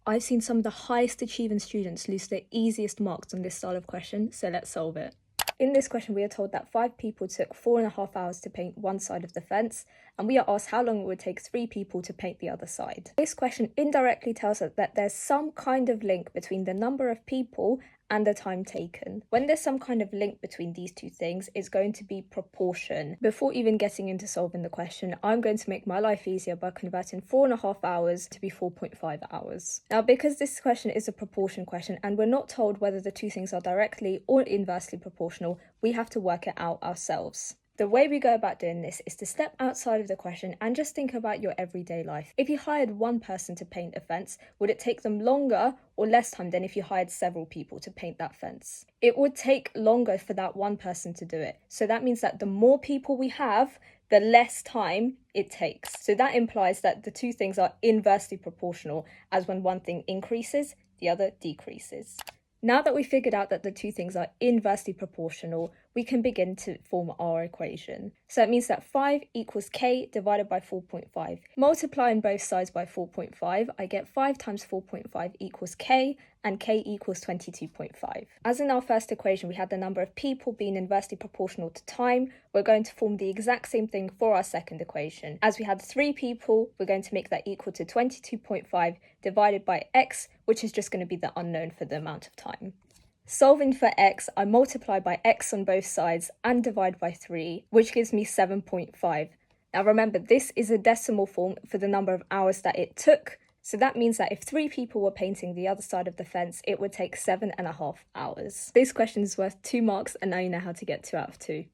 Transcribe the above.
I've seen some of the highest achieving students lose the easiest marks on this style of question, so let's solve it. In this question, we are told that 5 people took 4.5 hours to paint one side of the fence, and we are asked how long it would take 3 people to paint the other side. This question indirectly tells us that there's some kind of link between the number of people and the time taken. When there's some kind of link between these two things, it's going to be proportion. Before even getting into solving the question, I'm going to make my life easier by converting 4.5 hours to be 4.5 hours. Now, because this question is a proportion question and we're not told whether the two things are directly or inversely proportional, we have to work it out ourselves. The way we go about doing this is to step outside of the question and just think about your everyday life. If you hired one person to paint a fence, would it take them longer or less time than if you hired several people to paint that fence? It would take longer for that one person to do it. So that means that the more people we have, the less time it takes. So that implies that the two things are inversely proportional, as when one thing increases, the other decreases. Now that we figured out that the two things are inversely proportional, we can begin to form our equation. So it means that 5 equals k divided by 4.5. Multiplying both sides by 4.5, I get 5 times 4.5 equals k, and k equals 22.5. As in our first equation, we had the number of people being inversely proportional to time. We're going to form the exact same thing for our second equation. As we had 3 people, we're going to make that equal to 22.5 divided by x, which is just going to be the unknown for the amount of time. Solving for x, I multiply by x on both sides and divide by 3, which gives me 7.5. Now remember, this is a decimal form for the number of hours that it took, so that means that if 3 people were painting the other side of the fence, it would take 7.5 hours. This question is worth 2 marks, and now you know how to get 2 out of 2.